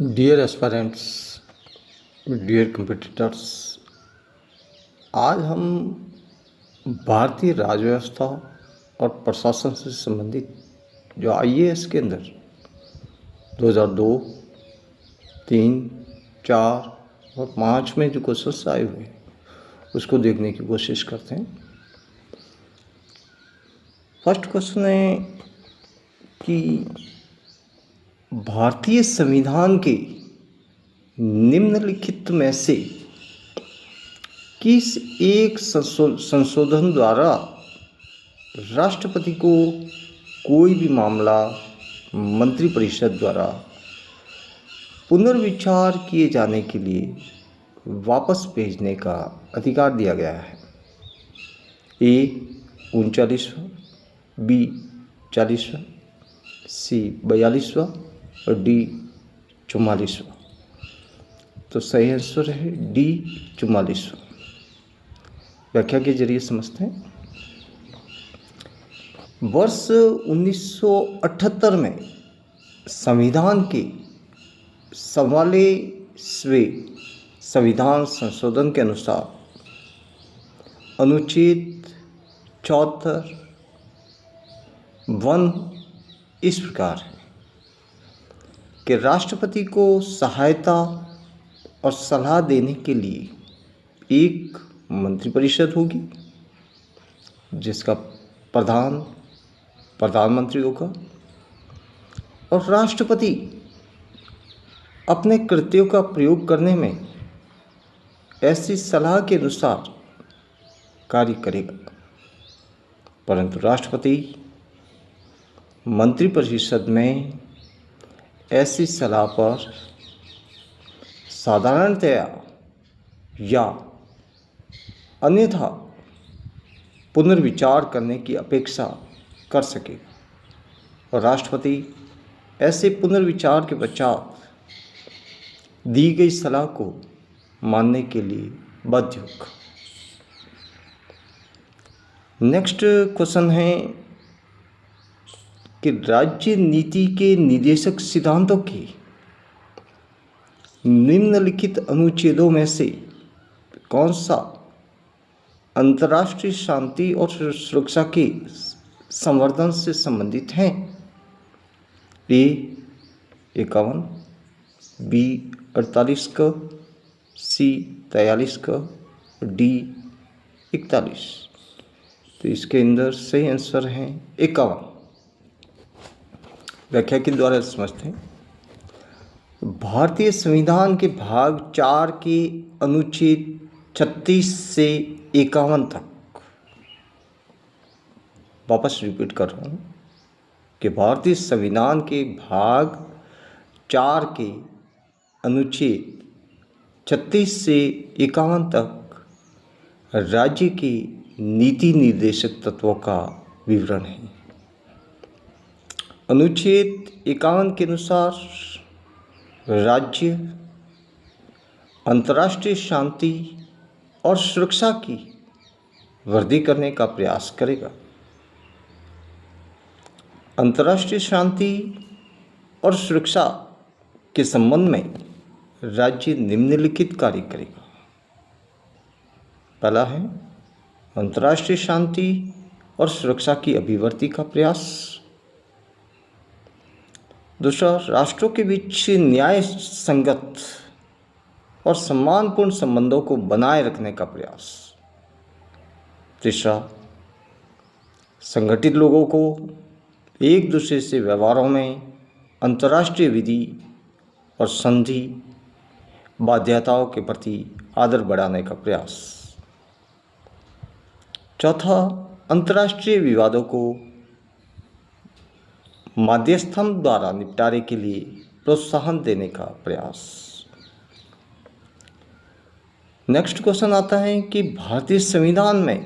Dear aspirants, dear competitors, आज हम भारतीय राज्य व्यवस्था और प्रशासन से संबंधित जो आईएएस के अंदर 2002, 3, 4 और 5 में जो क्वेश्चंस आए हुए हैं उसको देखने की कोशिश करते हैं। फर्स्ट क्वेश्चन है कि भारतीय संविधान के निम्नलिखित में से किस एक संशोधन द्वारा राष्ट्रपति को कोई भी मामला मंत्रिपरिषद द्वारा पुनर्विचार किए जाने के लिए वापस भेजने का अधिकार दिया गया है? ए 39वां, बी 40वां, सी 42वां और डी 44वां। तो सही आंसर है डी 44वां। व्याख्या के जरिए समझते हैं। वर्ष 1978 में संविधान के 44वें संविधान संशोधन के अनुसार अनुच्छेद 74 1 इस प्रकार है कि राष्ट्रपति को सहायता और सलाह देने के लिए एक मंत्रिपरिषद होगी जिसका प्रधानमंत्री होगा और राष्ट्रपति अपने कृत्यों का प्रयोग करने में ऐसी सलाह के अनुसार कार्य करेगा। परंतु राष्ट्रपति मंत्रिपरिषद में ऐसी सलाह पर साधारणतया या अन्यथा पुनर्विचार करने की अपेक्षा कर सकेगा और राष्ट्रपति ऐसे पुनर्विचार के पश्चात दी गई सलाह को मानने के लिए बाध्य होगा। नेक्स्ट क्वेश्चन है कि राज्य नीति के निर्देशक सिद्धांतों के निम्नलिखित अनुच्छेदों में से कौन सा अंतर्राष्ट्रीय शांति और सुरक्षा के संवर्धन से संबंधित हैं? ए 51, बी 48 का, सी 43 का, डी 41। तो इसके अंदर सही आंसर है 51। व्याख्या के द्वारा समझते हैं। भारतीय संविधान के भाग 4 के अनुच्छेद 36 से 51 तक, वापस रिपीट कर रहा हूँ कि भारतीय संविधान के भाग 4 के अनुच्छेद 36 से 51 तक राज्य के नीति निर्देशक तत्वों का विवरण है। अनुच्छेद 51 के अनुसार राज्य अंतर्राष्ट्रीय शांति और सुरक्षा की वृद्धि करने का प्रयास करेगा। अंतर्राष्ट्रीय शांति और सुरक्षा के संबंध में राज्य निम्नलिखित कार्य करेगा। पहला है अंतर्राष्ट्रीय शांति और सुरक्षा की अभिवृद्धि का प्रयास। दूसरा, राष्ट्रों के बीच न्याय संगत और सम्मानपूर्ण संबंधों को बनाए रखने का प्रयास। तीसरा, संगठित लोगों को एक दूसरे से व्यवहारों में अंतर्राष्ट्रीय विधि और संधि बाध्यताओं के प्रति आदर बढ़ाने का प्रयास। चौथा, अंतर्राष्ट्रीय विवादों को मध्यस्थता द्वारा निपटारे के लिए प्रोत्साहन देने का प्रयास। नेक्स्ट क्वेश्चन आता है कि भारतीय संविधान में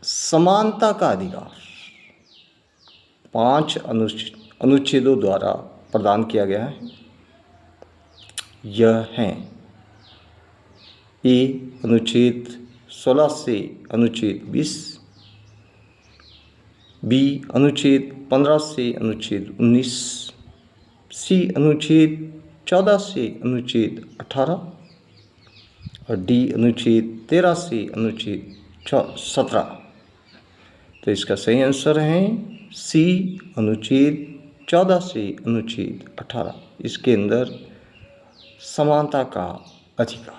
समानता का अधिकार 5 अनुच्छेदों द्वारा प्रदान किया गया है। यह है ए अनुच्छेद 16 से अनुच्छेद 20, बी अनुच्छेद 15 से अनुच्छेद 19, सी अनुच्छेद 14 से अनुच्छेद 18 और डी अनुच्छेद 13 से अनुच्छेद 17। तो इसका सही आंसर है सी, अनुच्छेद 14 से अनुच्छेद 18। इसके अंदर समानता का अधिकार।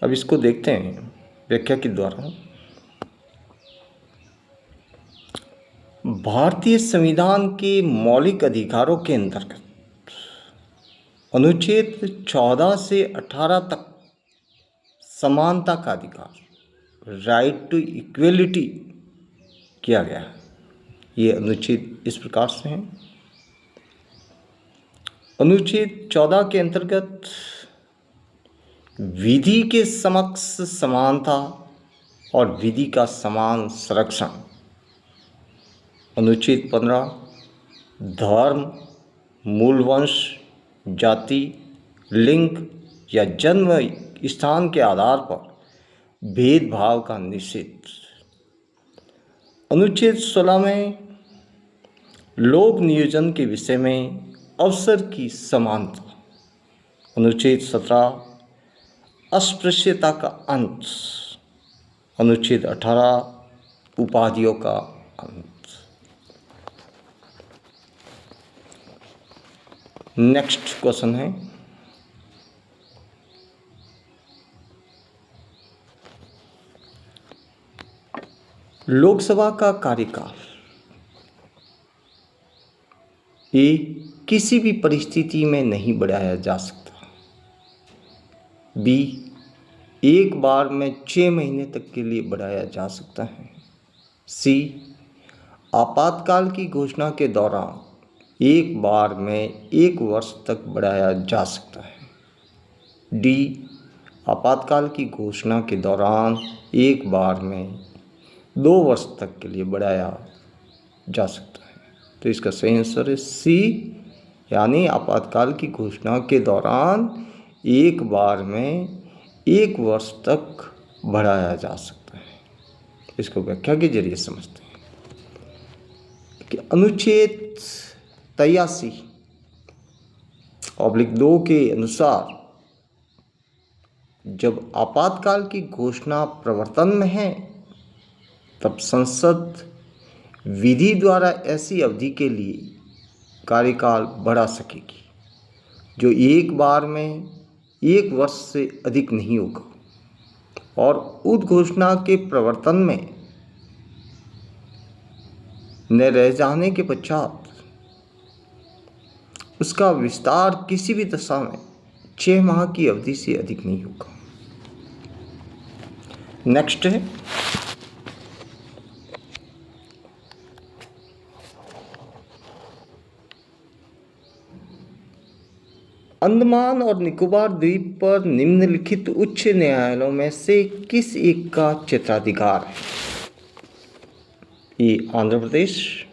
अब इसको देखते हैं व्याख्या के द्वारा। भारतीय संविधान के मौलिक अधिकारों के अंतर्गत अनुच्छेद 14 से 18 तक समानता का अधिकार, राइट टू इक्वेलिटी किया गया है। ये अनुच्छेद इस प्रकार से हैं। अनुच्छेद 14 के अंतर्गत विधि के समक्ष समानता और विधि का समान संरक्षण। अनुच्छेद 15 धर्म, मूल वंश, जाति, लिंग या जन्म स्थान के आधार पर भेदभाव का निषेध। अनुच्छेद 16 में लोक नियोजन के विषय में अवसर की समानता। अनुच्छेद 17 अस्पृश्यता का अंत। अनुच्छेद 18 उपाधियों का अंत। नेक्स्ट क्वेश्चन है, लोकसभा का कार्यकाल ए किसी भी परिस्थिति में नहीं बढ़ाया जा सकता। बी एक बार में 6 महीने तक के लिए बढ़ाया जा सकता है। सी आपातकाल की घोषणा के दौरान एक बार में 1 वर्ष तक बढ़ाया जा सकता है। डी आपातकाल की घोषणा के दौरान एक बार में 2 वर्ष तक के लिए बढ़ाया जा सकता है। तो इसका सही आंसर है सी, यानी आपातकाल की घोषणा के दौरान एक बार में 1 वर्ष तक बढ़ाया जा सकता है। इसको व्याख्या के जरिए समझते हैं कि अनुच्छेद 83/2 के अनुसार जब आपातकाल की घोषणा प्रवर्तन में है तब संसद विधि द्वारा ऐसी अवधि के लिए कार्यकाल बढ़ा सकेगी जो एक बार में 1 वर्ष से अधिक नहीं होगा, और उद्घोषणा के प्रवर्तन में न रह जाने के पश्चात उसका विस्तार किसी भी दशा में 6 माह की अवधि से अधिक नहीं होगा। नेक्स्ट है, अंडमान और निकोबार द्वीप पर निम्नलिखित उच्च न्यायालयों में से किस एक का क्षेत्राधिकार है? ए आंध्र प्रदेश,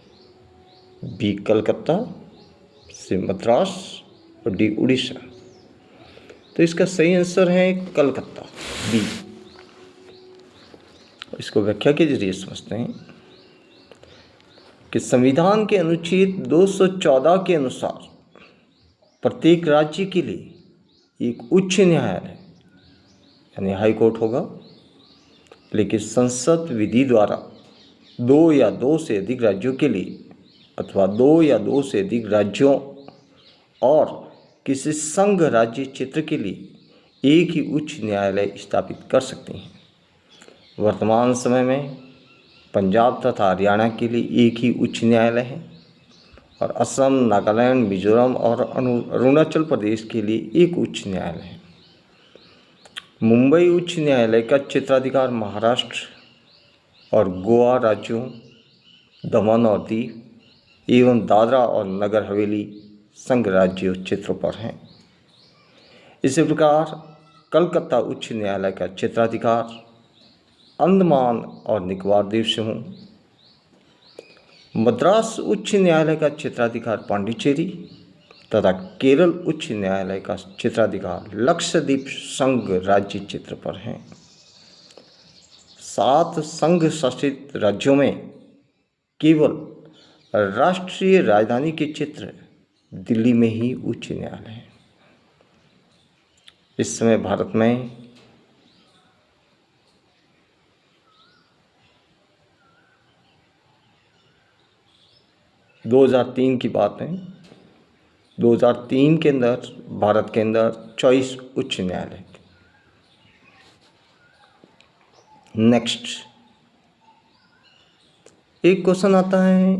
बी कलकत्ता, सी मद्रास और डी उड़ीसा। तो इसका सही आंसर है कलकत्ता, बी। इसको व्याख्या के जरिए समझते हैं कि संविधान के अनुच्छेद 214 के अनुसार प्रत्येक राज्य के लिए एक उच्च न्यायालय यानी हाई कोर्ट होगा, लेकिन संसद विधि द्वारा 2 या 2 से अधिक राज्यों के लिए अथवा 2 या 2 से अधिक राज्यों और किसी संघ राज्य क्षेत्र के लिए एक ही उच्च न्यायालय स्थापित कर सकते हैं। वर्तमान समय में पंजाब तथा हरियाणा के लिए एक ही उच्च न्यायालय है और असम, नागालैंड, मिजोरम और अरुणाचल प्रदेश के लिए एक उच्च न्यायालय है। मुंबई उच्च न्यायालय का क्षेत्राधिकार महाराष्ट्र और गोवा राज्यों, दमन और दीव एवं दादरा और नगर हवेली संघ राज्य क्षेत्रों पर है। इसी प्रकार कलकत्ता उच्च न्यायालय का क्षेत्राधिकार अंडमान और निकोबार द्वीप समूह, मद्रास उच्च न्यायालय का क्षेत्राधिकार पांडिचेरी तथा केरल उच्च न्यायालय का क्षेत्राधिकार लक्षद्वीप संघ राज्य क्षेत्र पर है। 7 संघ शासित राज्यों में केवल राष्ट्रीय राजधानी के क्षेत्र दिल्ली में ही उच्च न्यायालय है। इस समय भारत में दो 2003 की बात है, 2003 के अंदर भारत के अंदर 24 उच्च न्यायालय थे। नेक्स्ट एक क्वेश्चन आता है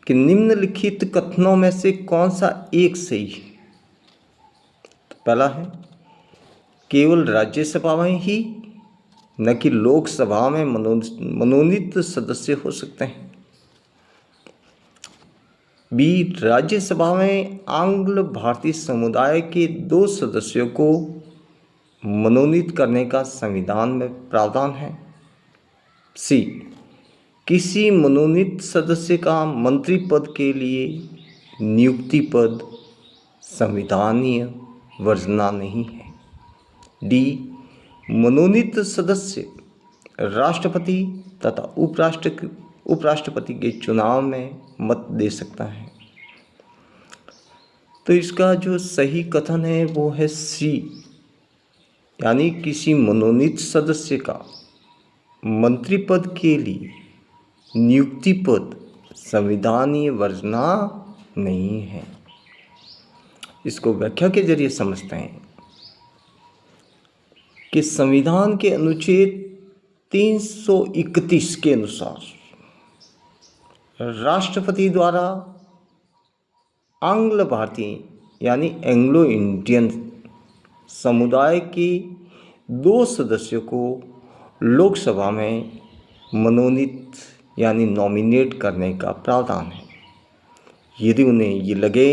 कि निम्नलिखित कथनों में से कौन सा एक सही है। तो पहला है केवल राज्यसभा में ही न कि लोकसभा में मनोनीत सदस्य हो सकते हैं। बी राज्यसभा में आंग्ल भारतीय समुदाय के 2 सदस्यों को मनोनीत करने का संविधान में प्रावधान है। सी किसी मनोनीत सदस्य का मंत्री पद के लिए नियुक्ति पद संविधानीय वर्जना नहीं है। डी मनोनीत सदस्य राष्ट्रपति तथा उपराष्ट्रपति के चुनाव में मत दे सकता है। तो इसका जो सही कथन है वो है सी, यानी किसी मनोनीत सदस्य का मंत्री पद के लिए नियुक्ति पद संविधानीय वर्जना नहीं है। इसको व्याख्या के जरिए समझते हैं कि संविधान के अनुच्छेद 331 के अनुसार राष्ट्रपति द्वारा आंग्ल भारतीय यानी एंग्लो इंडियन समुदाय के 2 सदस्यों को लोकसभा में मनोनीत यानी नॉमिनेट करने का प्रावधान है। यदि उन्हें ये लगे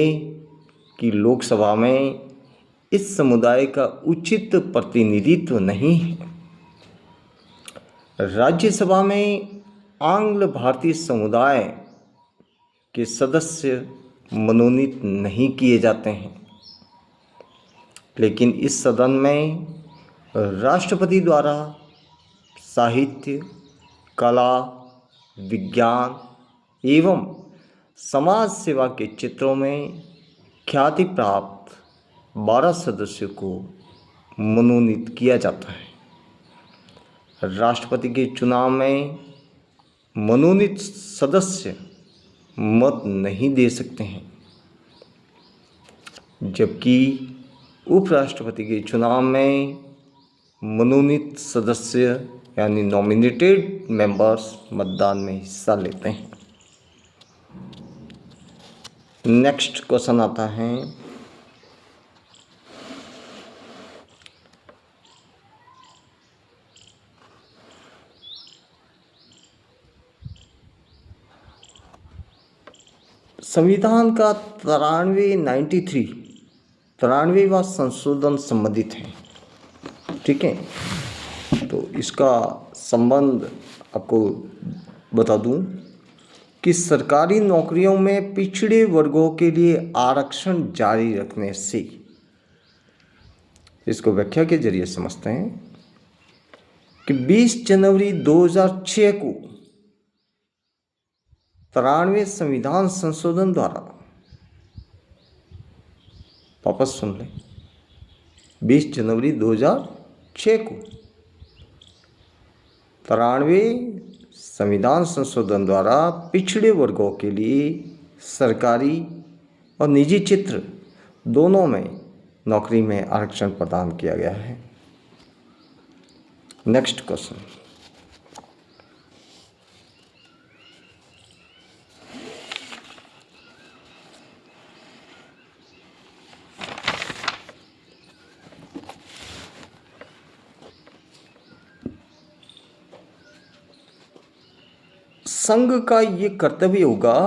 कि लोकसभा में इस समुदाय का उचित प्रतिनिधित्व नहीं है, राज्यसभा में आंग्ल भारतीय समुदाय के सदस्य मनोनीत नहीं किए जाते हैं, लेकिन इस सदन में राष्ट्रपति द्वारा साहित्य, कला, विज्ञान एवं समाज सेवा के क्षेत्रों में ख्याति प्राप्त 12 सदस्यों को मनोनीत किया जाता है। राष्ट्रपति के चुनाव में मनोनीत सदस्य मत नहीं दे सकते हैं, जबकि उपराष्ट्रपति के चुनाव में मनोनीत सदस्य यानी नॉमिनेटेड मेंबर्स मतदान में हिस्सा लेते हैं। नेक्स्ट क्वेश्चन आता है संविधान का 93वां संशोधन संबंधित है। ठीक है, तो इसका संबंध आपको बता दूं कि सरकारी नौकरियों में पिछड़े वर्गों के लिए आरक्षण जारी रखने से, इसको व्याख्या के जरिए समझते हैं कि 20 जनवरी 2006 को 93वें संविधान संशोधन द्वारा, वापस सुन लें, 20 जनवरी 2006 को 93वें संविधान संशोधन द्वारा पिछड़े वर्गों के लिए सरकारी और निजी क्षेत्र दोनों में नौकरी में आरक्षण प्रदान किया गया है। नेक्स्ट क्वेश्चन, संघ का ये कर्तव्य होगा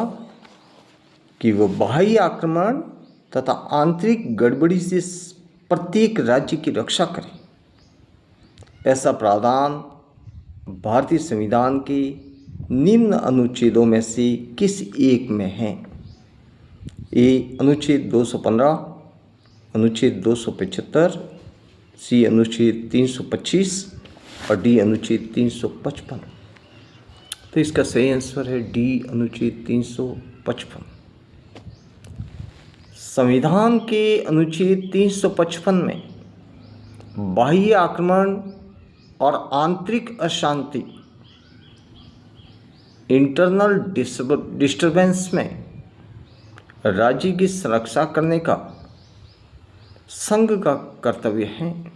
कि वह बाह्य आक्रमण तथा आंतरिक गड़बड़ी से प्रत्येक राज्य की रक्षा करे। ऐसा प्रावधान भारतीय संविधान के निम्न अनुच्छेदों में से किस एक में है? ए अनुच्छेद 215, अनुच्छेद 275, सी अनुच्छेद 325 और डी अनुच्छेद 355। तो इसका सही आंसर है डी अनुच्छेद 355। संविधान के अनुच्छेद 355 में बाह्य आक्रमण और आंतरिक अशांति इंटरनल डिस्टरबेंस में राज्य की सुरक्षा करने का संघ का कर्तव्य है।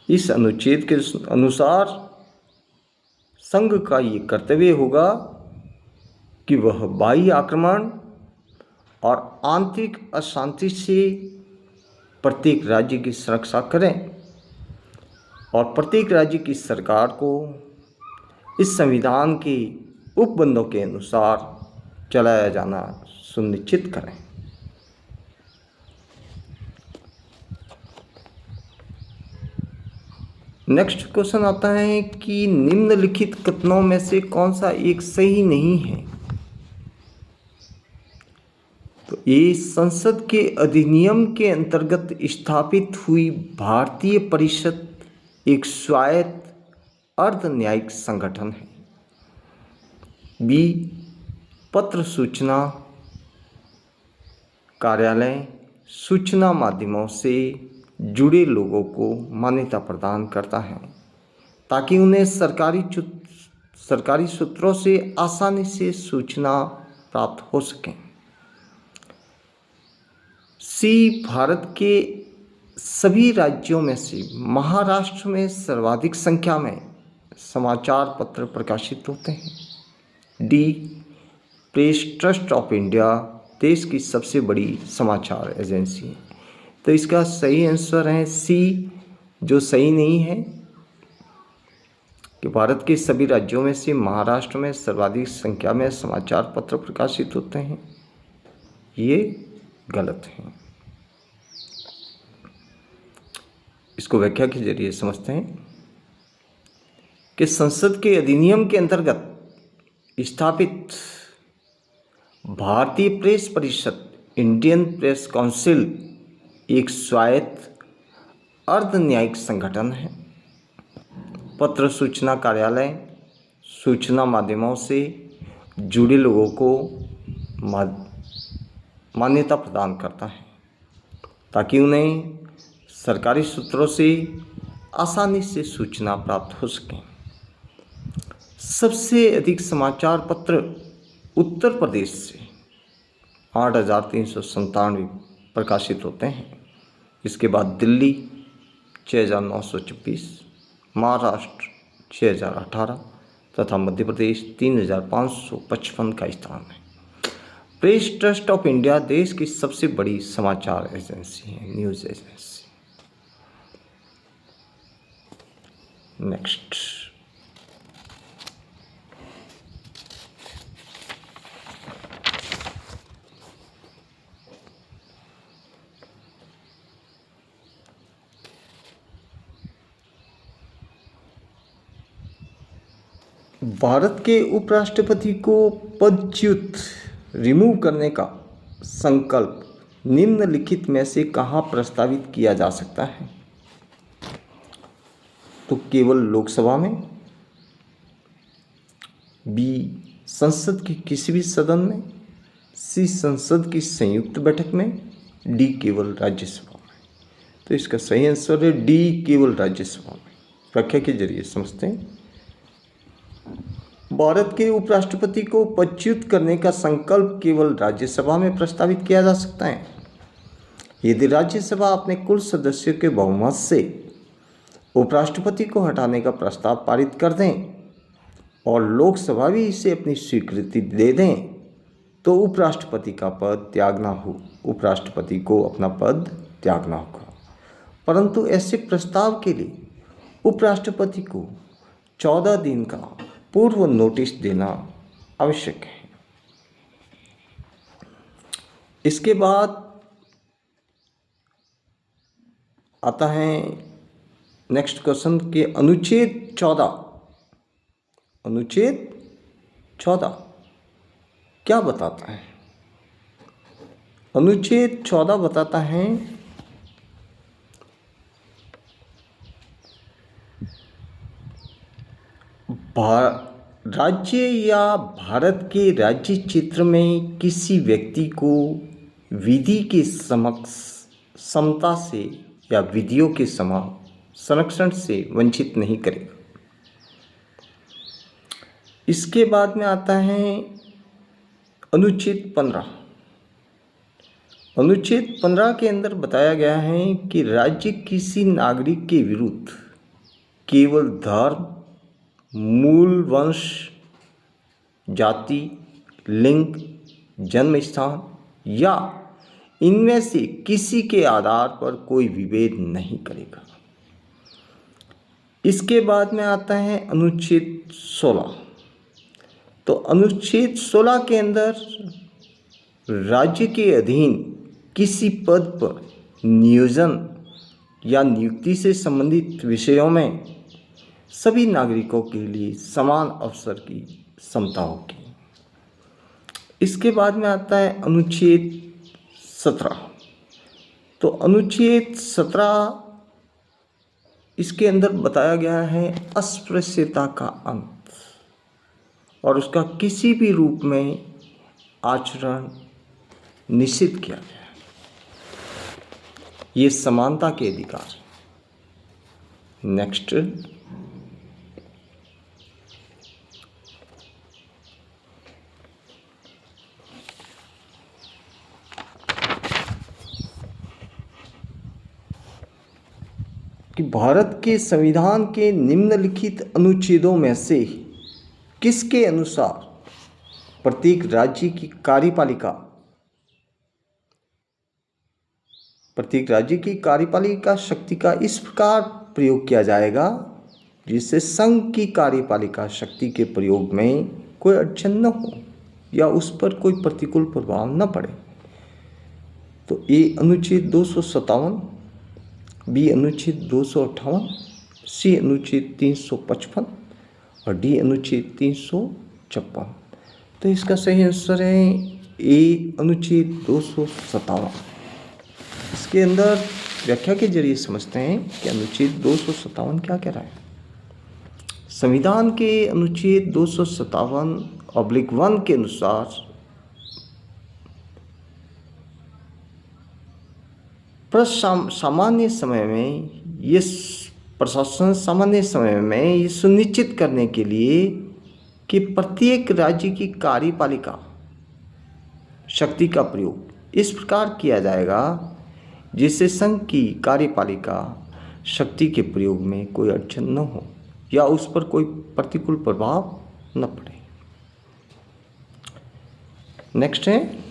इस अनुच्छेद के अनुसार संघ का ये कर्तव्य होगा कि वह बाह्य आक्रमण और आंतरिक अशांति से प्रत्येक राज्य की सुरक्षा करें और प्रत्येक राज्य की सरकार को इस संविधान के उपबंधों के अनुसार चलाया जाना सुनिश्चित करें। नेक्स्ट क्वेश्चन आता है कि निम्नलिखित कथनों में से कौन सा एक सही नहीं है। तो ये संसद के अधिनियम के अंतर्गत स्थापित हुई भारतीय परिषद एक स्वायत्त अर्ध न्यायिक संगठन है। बी, पत्र सूचना कार्यालय सूचना माध्यमों से जुड़े लोगों को मान्यता प्रदान करता है ताकि उन्हें सरकारी सूत्रों से आसानी से सूचना प्राप्त हो सके। सी, भारत के सभी राज्यों में से महाराष्ट्र में सर्वाधिक संख्या में समाचार पत्र प्रकाशित होते हैं। D, press trust of India देश की सबसे बड़ी समाचार एजेंसी है। तो इसका सही आंसर है सी, जो सही नहीं है कि भारत के सभी राज्यों में से महाराष्ट्र में सर्वाधिक संख्या में समाचार पत्र प्रकाशित होते हैं, ये गलत है। इसको व्याख्या के जरिए समझते हैं कि संसद के अधिनियम के अंतर्गत स्थापित भारतीय प्रेस परिषद इंडियन प्रेस काउंसिल एक स्वायत्त अर्ध न्यायिक संगठन है। पत्र सूचना कार्यालय सूचना माध्यमों से जुड़े लोगों को मान्यता प्रदान करता है ताकि उन्हें सरकारी सूत्रों से आसानी से सूचना प्राप्त हो सके। सबसे अधिक समाचार पत्र उत्तर प्रदेश से 8,397 प्रकाशित होते हैं। इसके बाद दिल्ली 6,926, महाराष्ट्र 6,018 तथा मध्य प्रदेश 3,555 का स्थान है। प्रेस ट्रस्ट ऑफ इंडिया देश की सबसे बड़ी समाचार एजेंसी है, न्यूज़ एजेंसी। नेक्स्ट, भारत के उपराष्ट्रपति को पदच्युत रिमूव करने का संकल्प निम्नलिखित में से कहाँ प्रस्तावित किया जा सकता है। तो केवल लोकसभा में, बी, संसद के किसी भी सदन में, सी, संसद की संयुक्त बैठक में, डी, केवल राज्यसभा में। तो इसका सही आंसर है डी, केवल राज्यसभा में। व्याख्या के जरिए समझते हैं। भारत के उपराष्ट्रपति को पदच्युत करने का संकल्प केवल राज्यसभा में प्रस्तावित किया जा सकता है। यदि राज्यसभा अपने कुल सदस्यों के बहुमत से उपराष्ट्रपति को हटाने का प्रस्ताव पारित कर दें और लोकसभा भी इसे अपनी स्वीकृति दे दें तो उपराष्ट्रपति को अपना पद त्यागना होगा। परंतु ऐसे प्रस्ताव के लिए उपराष्ट्रपति को 14 दिन का पूर्व नोटिस देना आवश्यक है। इसके बाद आता है नेक्स्ट क्वेश्चन के अनुच्छेद 14 क्या बताता है। अनुच्छेद 14 बताता है राज्य या भारत के राज्य क्षेत्र में किसी व्यक्ति को विधि के समक्ष समता से या विधियों के समान संरक्षण से वंचित नहीं करेगा। इसके बाद में आता है अनुच्छेद 15। अनुच्छेद 15 के अंदर बताया गया है कि राज्य किसी नागरिक के विरुद्ध केवल धर्म, मूल वंश, जाति, लिंग, जन्म स्थान या इनमें से किसी के आधार पर कोई विभेद नहीं करेगा। इसके बाद में आता है अनुच्छेद 16। तो अनुच्छेद 16 के अंदर राज्य के अधीन किसी पद पर नियोजन या नियुक्ति से संबंधित विषयों में सभी नागरिकों के लिए समान अवसर की समता होगी। इसके बाद में आता है अनुच्छेद 17। तो अनुच्छेद 17 इसके अंदर बताया गया है अस्पृश्यता का अंत और उसका किसी भी रूप में आचरण निषिद्ध किया गया है। ये समानता के अधिकार। नेक्स्ट, कि भारत के संविधान के निम्नलिखित अनुच्छेदों में से किसके अनुसार प्रत्येक राज्य की कार्यपालिका शक्ति का इस प्रकार प्रयोग किया जाएगा जिससे संघ की कार्यपालिका शक्ति के प्रयोग में कोई अड़चन न हो या उस पर कोई प्रतिकूल प्रभाव न पड़े। तो ए अनुच्छेद 257, बी अनुच्छेद 258, सी अनुच्छेद 355 और डी अनुच्छेद 356। तो इसका सही आंसर है ए अनुच्छेद 257। इसके अंदर व्याख्या के जरिए समझते हैं कि अनुच्छेद 257 क्या कह रहा है। संविधान के अनुच्छेद 257/1 के अनुसार सामान्य समय में ये सुनिश्चित करने के लिए कि प्रत्येक राज्य की कार्यपालिका शक्ति का प्रयोग इस प्रकार किया जाएगा जिससे संघ की कार्यपालिका शक्ति के प्रयोग में कोई अड़चन न हो या उस पर कोई प्रतिकूल प्रभाव न पड़े। नेक्स्ट है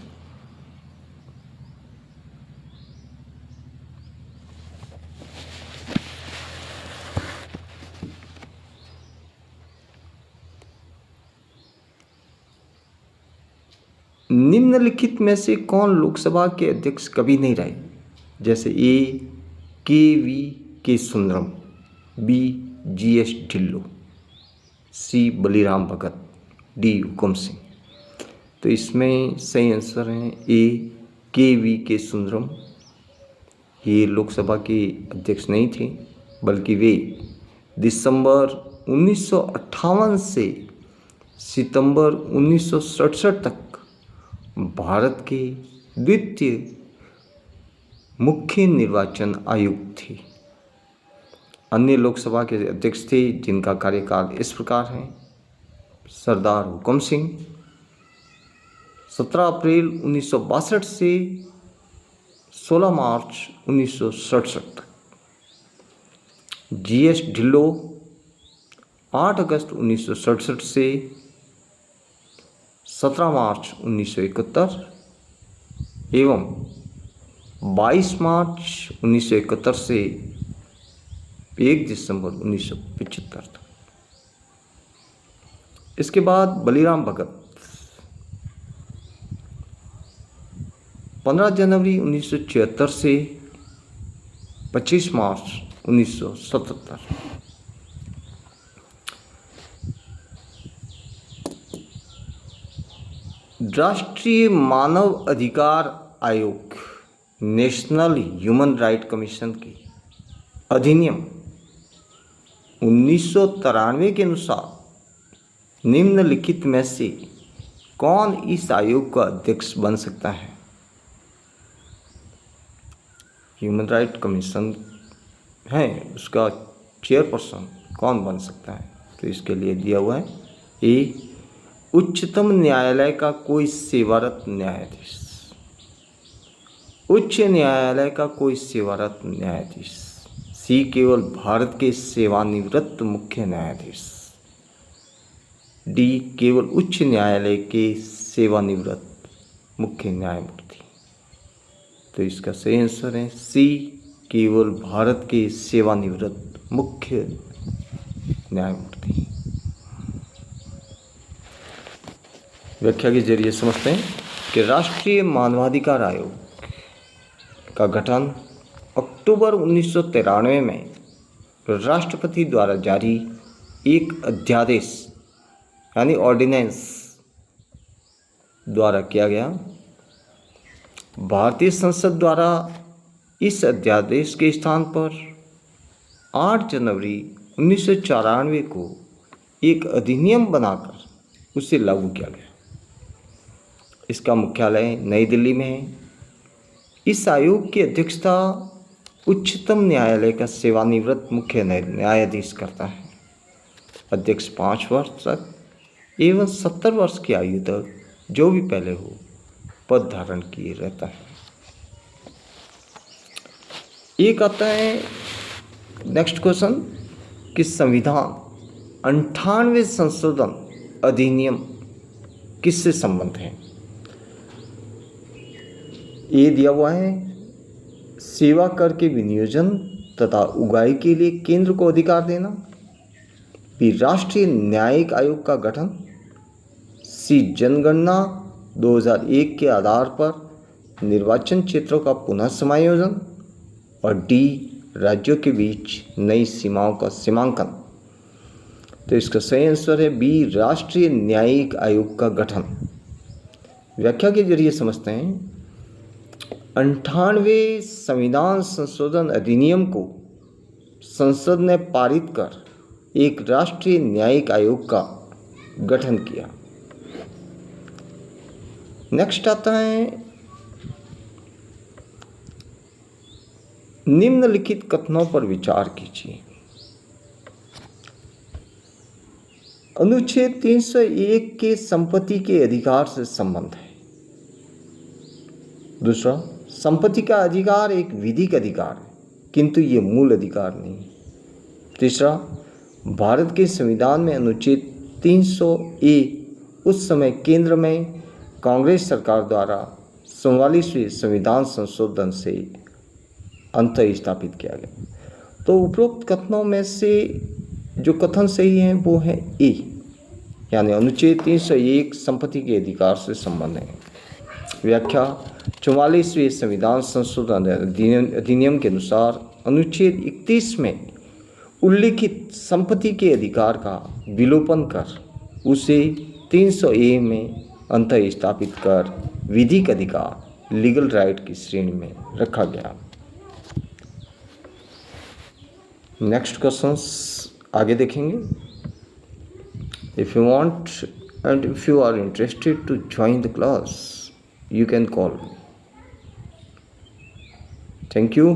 निम्नलिखित में से कौन लोकसभा के अध्यक्ष कभी नहीं रहे। जैसे ए के सुंदरम, बी GS ढिल्लो, सी बलीराम भगत, डी हुकुम सिंह। तो इसमें सही आंसर है ए के सुंदरम। ये लोकसभा के अध्यक्ष नहीं थे बल्कि वे दिसंबर 1958 से सितंबर 1967 तक भारत के द्वितीय मुख्य निर्वाचन आयुक्त थे। अन्य लोकसभा के अध्यक्ष थे जिनका कार्यकाल इस प्रकार है। सरदार हुकुम सिंह 17 अप्रैल 1962 से 16 मार्च 1967 तक, GS ढिल्लो 8 अगस्त 1967 से 17 मार्च 1971 एवं 22 मार्च 1971 से 1 दिसंबर 1975 तक। इसके बाद बलीराम भगत 15 जनवरी 1976 से 25 मार्च 1977। राष्ट्रीय मानव अधिकार आयोग नेशनल ह्यूमन राइट कमीशन के अधिनियम 1993 के अनुसार निम्नलिखित में से कौन इस आयोग का अध्यक्ष बन सकता है। ह्यूमन राइट कमीशन है उसका चेयरपर्सन कौन बन सकता है? तो इसके लिए दिया हुआ है ए, उच्चतम न्यायालय का कोई सेवारत न्यायाधीश। उच्च न्यायालय का कोई सेवारत न्यायाधीश। सी, केवल भारत के सेवानिवृत्त मुख्य न्यायाधीश। डी, केवल उच्च न्यायालय के सेवानिवृत्त मुख्य न्यायमूर्ति। तो इसका सही आंसर है सी, केवल भारत के सेवानिवृत्त मुख्य न्यायमूर्ति। व्याख्या के जरिए समझते हैं कि राष्ट्रीय मानवाधिकार आयोग का गठन अक्टूबर 1993 में राष्ट्रपति द्वारा जारी एक अध्यादेश यानी ऑर्डिनेंस द्वारा किया गया। भारतीय संसद द्वारा इस अध्यादेश के स्थान पर 8 जनवरी 1994 को एक अधिनियम बनाकर उसे लागू किया गया। इसका मुख्यालय नई दिल्ली में है। इस आयोग की अध्यक्षता उच्चतम न्यायालय का सेवानिवृत्त मुख्य न्यायाधीश करता है। अध्यक्ष 5 वर्ष तक एवं 70 वर्ष की आयु तक जो भी पहले हो पद धारण किए रहता है। एक आता है नेक्स्ट क्वेश्चन कि संविधान 98वें संशोधन अधिनियम किससे संबंध है? ये दिया हुआ है सेवा कर के विनियोजन तथा उगाही के लिए केंद्र को अधिकार देना। बी, राष्ट्रीय न्यायिक आयोग का गठन। सी, जनगणना 2001 के आधार पर निर्वाचन क्षेत्रों का पुनः समायोजन। और डी, राज्यों के बीच नई सीमाओं का सीमांकन। तो इसका सही आंसर है बी, राष्ट्रीय न्यायिक आयोग का गठन। व्याख्या के जरिए समझते हैं 98वें संविधान संशोधन अधिनियम को संसद ने पारित कर एक राष्ट्रीय न्यायिक आयोग का गठन किया। नेक्स्ट आता है निम्नलिखित कथनों पर विचार कीजिए। अनुच्छेद 301 के संपत्ति के अधिकार से संबंध है। दूसरा, संपत्ति का अधिकार एक विधिक अधिकार है किंतु ये मूल अधिकार नहीं। तीसरा, भारत के संविधान में अनुच्छेद 300A उस समय केंद्र में कांग्रेस सरकार द्वारा 44वें संविधान संशोधन से अंत स्थापित किया गया। तो उपरोक्त कथनों में से जो कथन सही है वो है ए, यानी अनुच्छेद 301 संपत्ति के अधिकार से संबंध है। व्याख्या 44वें संविधान संशोधन अधिनियम के अनुसार अनुच्छेद 31 में उल्लिखित संपत्ति के अधिकार का विलोपन कर उसे 300A में अंत स्थापित कर विधिक अधिकार लीगल राइट की श्रेणी में रखा गया। नेक्स्ट क्वेश्चंस आगे देखेंगे। If you want and if you are interested to join the class you can call me. Thank you.